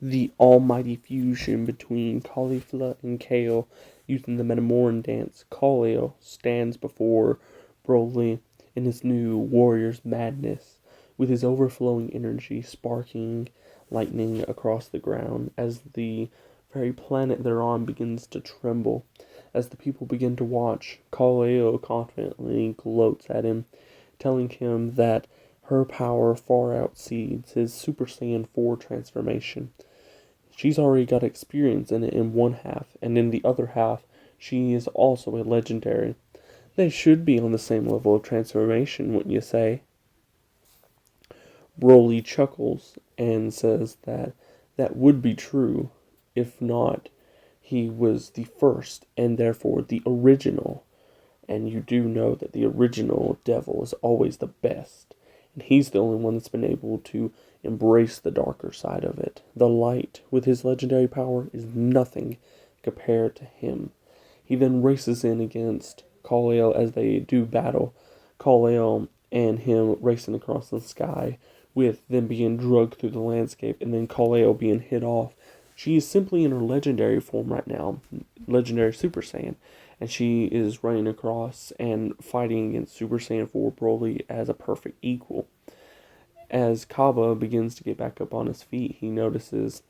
the almighty fusion between Caulifla and Kale using the Metamoran dance. Kale stands before Broly in his new warrior's madness, with his overflowing energy sparking lightning across the ground as the very planet they're on begins to tremble. As the people begin to watch, Kale confidently gloats at him, telling him that her power far exceeds his Super Saiyan 4 transformation. She's already got experience in it in one half, and in the other half, she is also a legendary. They should be on the same level of transformation, wouldn't you say? Broly chuckles and says that that would be true, if not, he was the first and therefore the original. And you do know that the original devil is always the best. And he's the only one that's been able to embrace the darker side of it. The light, with his legendary power, is nothing compared to him. He then races in against Kal-El as they do battle. Kal-El and him racing across the sky, with them being drugged through the landscape, and then Kal-El being hit off. She is simply in her legendary form right now, legendary Super Saiyan, and she is running across and fighting against Super Saiyan 4 Broly as a perfect equal. As Kaba begins to get back up on his feet, he notices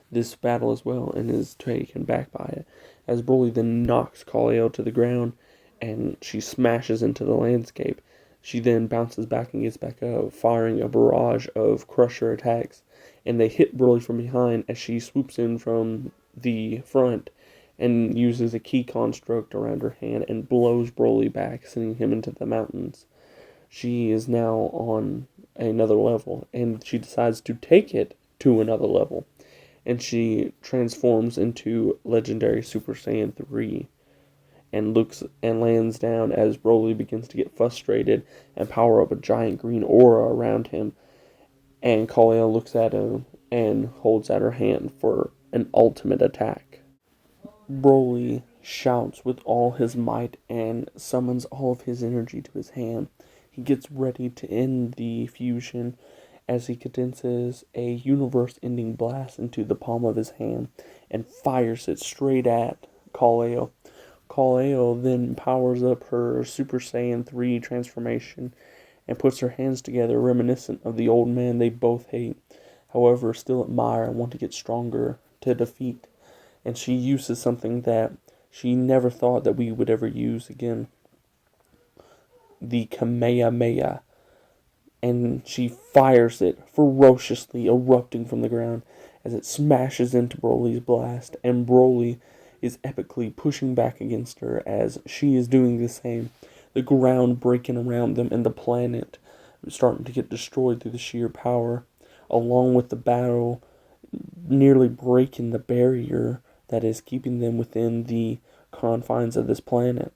this battle as well and is taken back by it. As Broly then knocks Kal-El to the ground and she smashes into the landscape, she then bounces back and gets back up, firing a barrage of crusher attacks, and they hit Broly from behind as she swoops in from the front and uses a key construct around her hand and blows Broly back, sending him into the mountains. She is now on another level, and she decides to take it to another level, and she transforms into legendary Super Saiyan 3 and looks and lands down as Broly begins to get frustrated and power up a giant green aura around him. And Kal-El looks at him and holds out her hand for an ultimate attack. Broly shouts with all his might and summons all of his energy to his hand. He gets ready to end the fusion as he condenses a universe-ending blast into the palm of his hand and fires it straight at Kal-El. Kal-El then powers up her Super Saiyan 3 transformation and puts her hands together, reminiscent of the old man they both hate, however still admire and want to get stronger to defeat. And she uses something that she never thought that we would ever use again, the Kamehameha, and she fires it ferociously, erupting from the ground as it smashes into Broly's blast, and Broly is epically pushing back against her as she is doing the same. The ground breaking around them and the planet starting to get destroyed through the sheer power, along with the battle nearly breaking the barrier that is keeping them within the confines of this planet.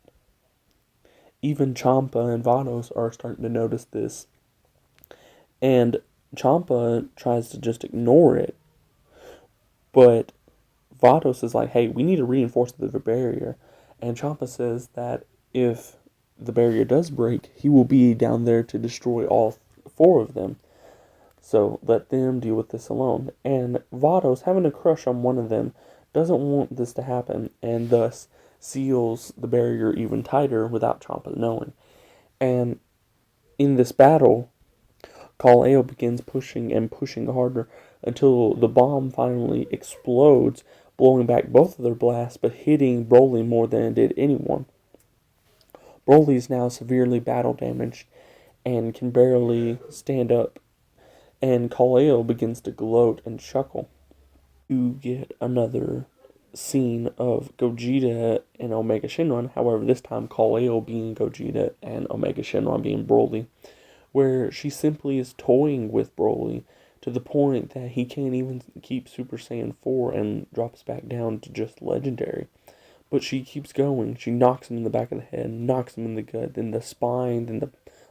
Even Champa and Vados are starting to notice this, and Champa tries to just ignore it, but Vados is like, hey, we need to reinforce the barrier. And Champa says that if the barrier does break, he will be down there to destroy all four of them. So let them deal with this alone. And Vados, having a crush on one of them, doesn't want this to happen, and thus seals the barrier even tighter without Champa knowing. And in this battle, Kal-El begins pushing and pushing harder until the bomb finally explodes, blowing back both of their blasts, but hitting Broly more than it did anyone. Broly is now severely battle damaged and can barely stand up, and Kal-El begins to gloat and chuckle. You get another scene of Gogeta and Omega Shenron, however this time Kal-El being Gogeta and Omega Shenron being Broly, where she simply is toying with Broly to the point that he can't even keep Super Saiyan 4 and drops back down to just Legendary. But she keeps going. She knocks him in the back of the head, knocks him in the gut, then the spine, then the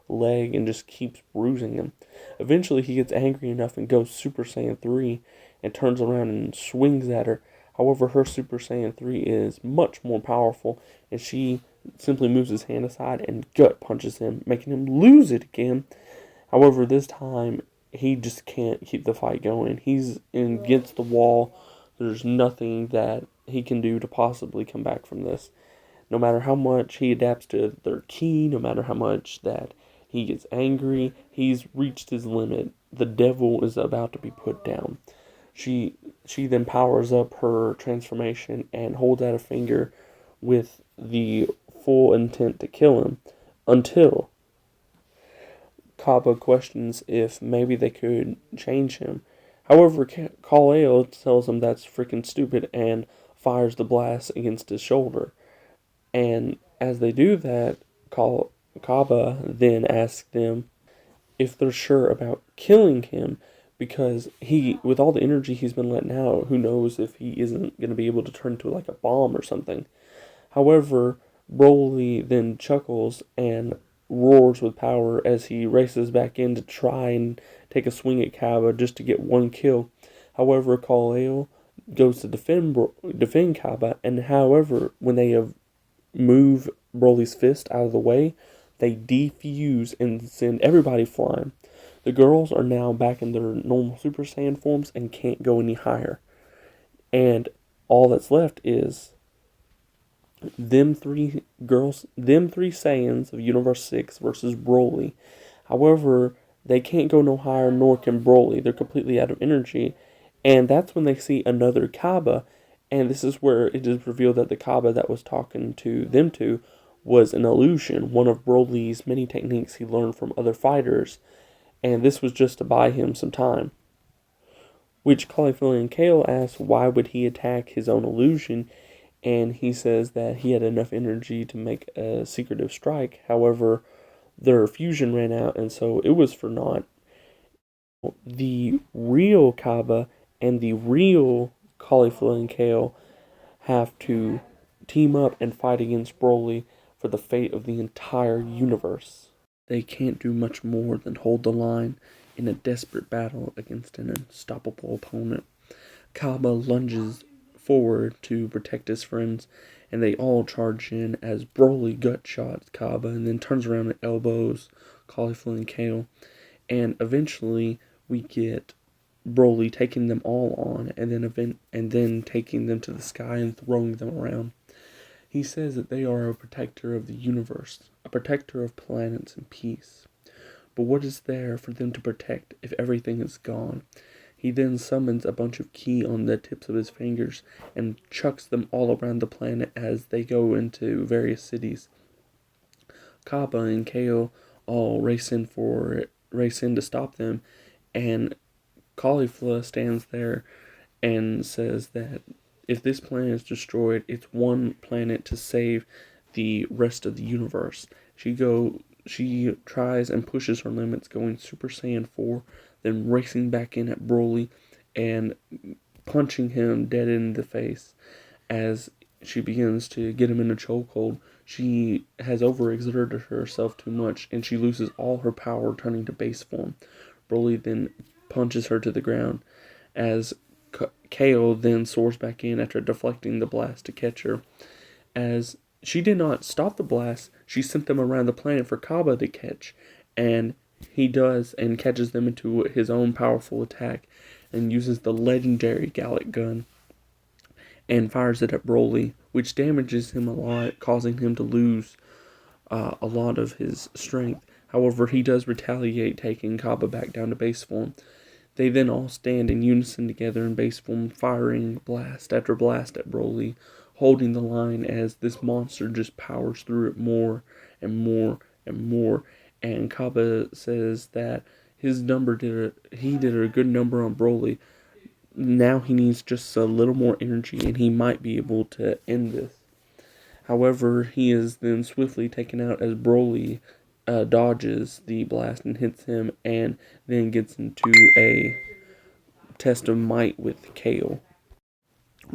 leg, and just keeps bruising him. Eventually he gets angry enough and goes Super Saiyan 3 and turns around and swings at her. However, her Super Saiyan 3 is much more powerful, and she simply moves his hand aside and gut punches him, making him lose it again. However, this time he just can't keep the fight going. He's against the wall. There's nothing that he can do to possibly come back from this. No matter how much he adapts to their ki, no matter how much that he gets angry, he's reached his limit. The devil is about to be put down. She she then powers up her transformation and holds out a finger with the full intent to kill him until Kaba questions if maybe they could change him. However, Kaleo tells him that's freaking stupid and fires the blast against his shoulder. And as they do that, Kaba then asks them if they're sure about killing him because he, with all the energy he's been letting out, who knows if he isn't going to be able to turn into like a bomb or something. However, Broly then chuckles and roars with power as he races back in to try and take a swing at Kaba just to get one kill. However, Kaleo goes to defend Kaba, and however, when they have move Broly's fist out of the way, they defuse and send everybody flying. The girls are now back in their normal Super Saiyan forms and can't go any higher. And all that's left is them three Saiyans of Universe 6 versus Broly. However, they can't go no higher, nor can Broly. They're completely out of energy. And that's when they see another Kaba. And this is where it is revealed that the Kaba that was talking to them two was an illusion, one of Broly's many techniques he learned from other fighters. And this was just to buy him some time. Which Cauliflower and Kale asks why would he attack his own illusion, and he says that he had enough energy to make a secretive strike. However, their fusion ran out, and so it was for naught. The real Kaba and the real Cauliflower and Kale have to team up and fight against Broly for the fate of the entire universe. They can't do much more than hold the line in a desperate battle against an unstoppable opponent. Kaba lunges forward to protect his friends, and they all charge in as Broly gut shots Kaba and then turns around and elbows Cauliflower and Kale. And eventually we get Broly taking them all on and then taking them to the sky and throwing them around. He says that they are a protector of the universe, a protector of planets and peace. But what is there for them to protect if everything is gone? He then summons a bunch of ki on the tips of his fingers and chucks them all around the planet as they go into various cities. Kappa and Kale all race in to stop them, and Caulifla stands there and says that if this planet is destroyed, it's one planet to save the rest of the universe. She tries and pushes her limits, going Super Saiyan 4, then racing back in at Broly and punching him dead in the face. As she begins to get him in a chokehold, she has overexerted herself too much and she loses all her power, turning to base form. Broly then punches her to the ground as KO then soars back in after deflecting the blast to catch her. As she did not stop the blast, she sent them around the planet for Kaba to catch, and he does and catches them into his own powerful attack and uses the legendary Gallic gun and fires it at Broly, which damages him a lot, causing him to lose a lot of his strength. However, he does retaliate, taking Kaba back down to base form. They then all stand in unison together in base form, firing blast after blast at Broly, holding the line as this monster just powers through it more and more and more. And Kaba says that he did a good number on Broly. Now he needs just a little more energy and he might be able to end this. However, he is then swiftly taken out as Broly dodges the blast and hits him, and then gets into a test of might with Kale.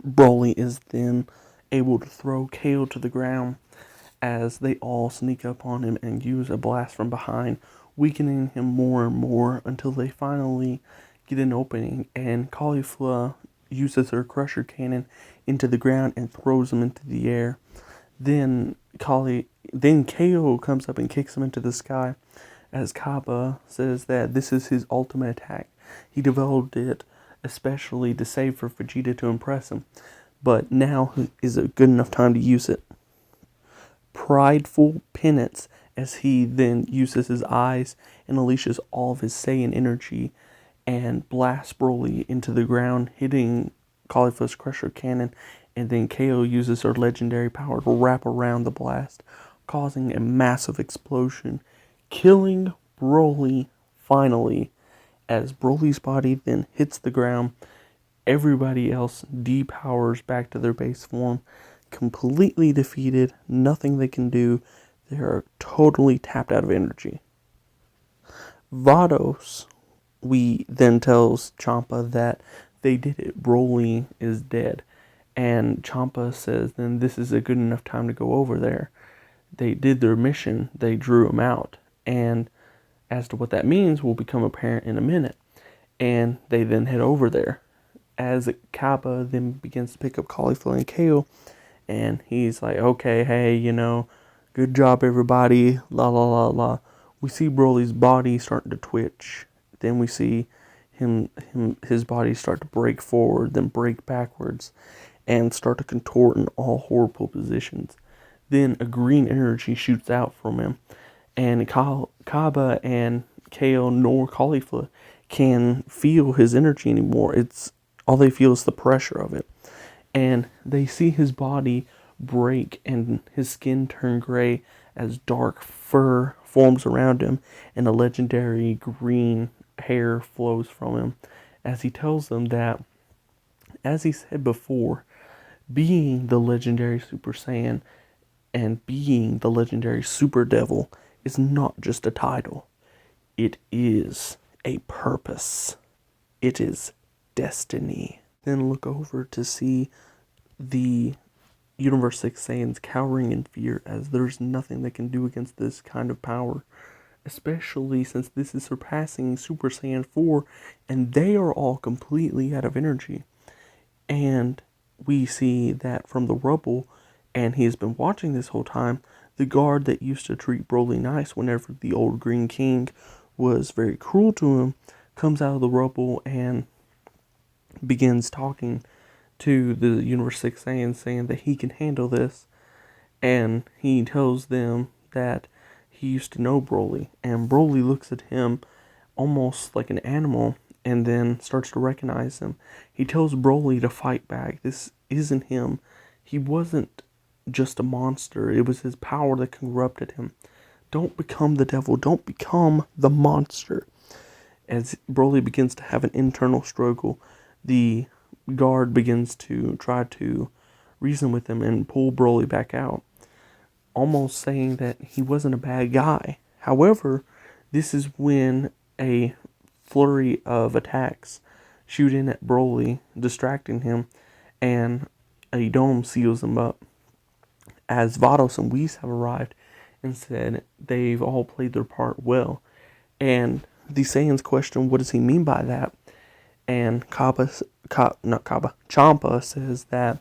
Broly is then able to throw Kale to the ground as they all sneak up on him and use a blast from behind, weakening him more and more until they finally get an opening, and Caulifla uses her crusher cannon into the ground and throws him into the air. Then KO comes up and kicks him into the sky as Kappa says that this is his ultimate attack. He developed it especially to save for Vegeta to impress him, but now is a good enough time to use it. Prideful penance, as he then uses his eyes and unleashes all of his Saiyan energy and blasts Broly into the ground, hitting Caulifla's Crusher Cannon, and then KO uses her legendary power to wrap around the blast, causing a massive explosion, killing Broly finally. As Broly's body then hits the ground, everybody else depowers back to their base form, completely defeated, nothing they can do. They are totally tapped out of energy. Vados, we then tells Champa that they did it. Broly is dead. And Champa says then this is a good enough time to go over there. They did their mission. They drew him out. And as to what that means will become apparent in a minute. And they then head over there. As Kappa then begins to pick up Caulifla and KO, and he's like, okay, hey, good job, everybody, la la la la. We see Broly's body starting to twitch. Then we see his body start to break forward, then break backwards, and start to contort in all horrible positions. Then a green energy shoots out from him, and Kaba and KO nor Caulifla can feel his energy anymore. All they feel is the pressure of it. And they see his body break and his skin turn gray as dark fur forms around him and a legendary green hair flows from him. As he tells them that, as he said before, being the legendary Super Saiyan and being the legendary Super Devil is not just a title. It is a purpose. It is destiny. Then look over to see the Universe 6 Saiyans cowering in fear as there's nothing they can do against this kind of power. Especially since this is surpassing Super Saiyan 4 and they are all completely out of energy. And we see that from the rubble, and he has been watching this whole time, the guard that used to treat Broly nice whenever the old Green King was very cruel to him, comes out of the rubble and begins talking to the Universe 6 Saiyans, saying that he can handle this. And he tells them that he used to know Broly. And Broly looks at him almost like an animal and then starts to recognize him. He tells Broly to fight back. This isn't him. He wasn't just a monster. It was his power that corrupted him. Don't become the devil. Don't become the monster. As Broly begins to have an internal struggle, the guard begins to try to reason with him and pull Broly back out, almost saying that he wasn't a bad guy. However, this is when a flurry of attacks shoot in at Broly, distracting him, and a dome seals him up. As Vados and Whis have arrived and said they've all played their part well. And the Saiyans question, what does he mean by that? And Champa says that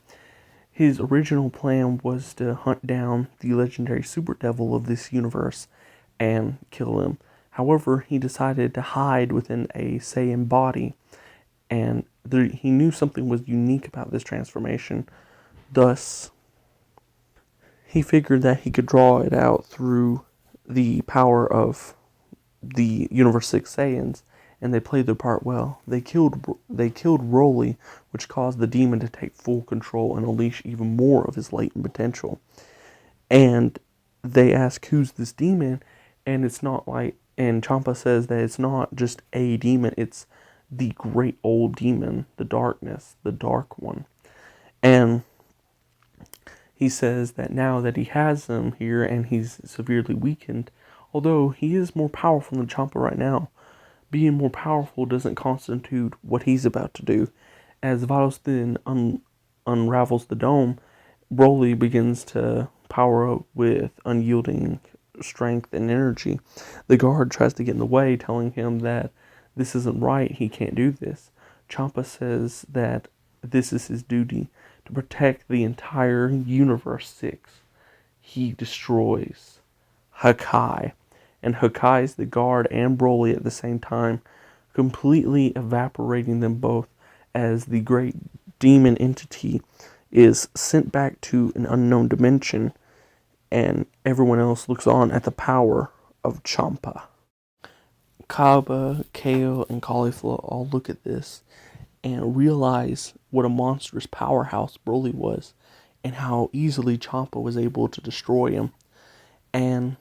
his original plan was to hunt down the legendary Super Devil of this universe and kill him. However, he decided to hide within a Saiyan body, and he knew something was unique about this transformation. Thus, he figured that he could draw it out through the power of the Universe 6 Saiyans, and they played their part well. They killed Broly, which caused the demon to take full control and unleash even more of his latent potential. And they ask, who's this demon? And it's not like, and Champa says that it's not just a demon, it's the great old demon, the darkness, the dark one. And he says that now that he has him here and he's severely weakened, although he is more powerful than Champa right now, being more powerful doesn't constitute what he's about to do. As Vados then unravels the dome, Broly begins to power up with unyielding strength and energy. The guard tries to get in the way, telling him that this isn't right, he can't do this. Champa says that this is his duty, to protect the entire Universe 6. He destroys Hakai, and Hakai's the guard and Broly at the same time, completely evaporating them both as the great demon entity is sent back to an unknown dimension, and everyone else looks on at the power of Champa. Kaba, Kale, and Caulifla all look at this and realize what a monstrous powerhouse Broly was and how easily Champa was able to destroy him. And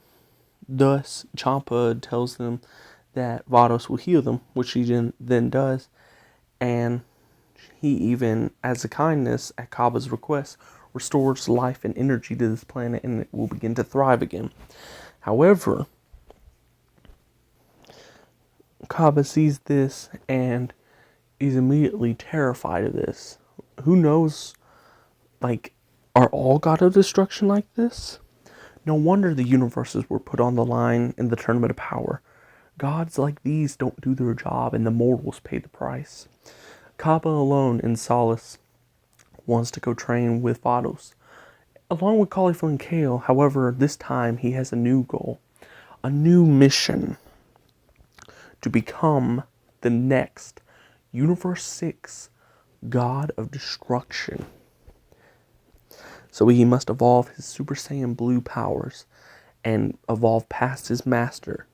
thus, Champa tells them that Vados will heal them, which he then does. And he even, as a kindness, at Kaba's request, restores life and energy to this planet, and it will begin to thrive again. However, Kaba sees this and is immediately terrified of this. Who knows, are all God of Destruction like this? No wonder the universes were put on the line in the Tournament of Power. Gods like these don't do their job, and the mortals pay the price. Kaba alone in solace wants to go train with Vados, along with Caulifla and Kale. However, this time he has a new goal, a new mission, to become the next Universe 6 God of Destruction. So he must evolve his Super Saiyan Blue powers and evolve past his master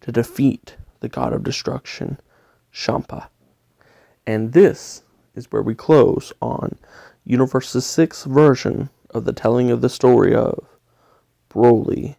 to defeat the God of Destruction, Champa. And this is where we close on Universe's 6th version of the telling of the story of Broly.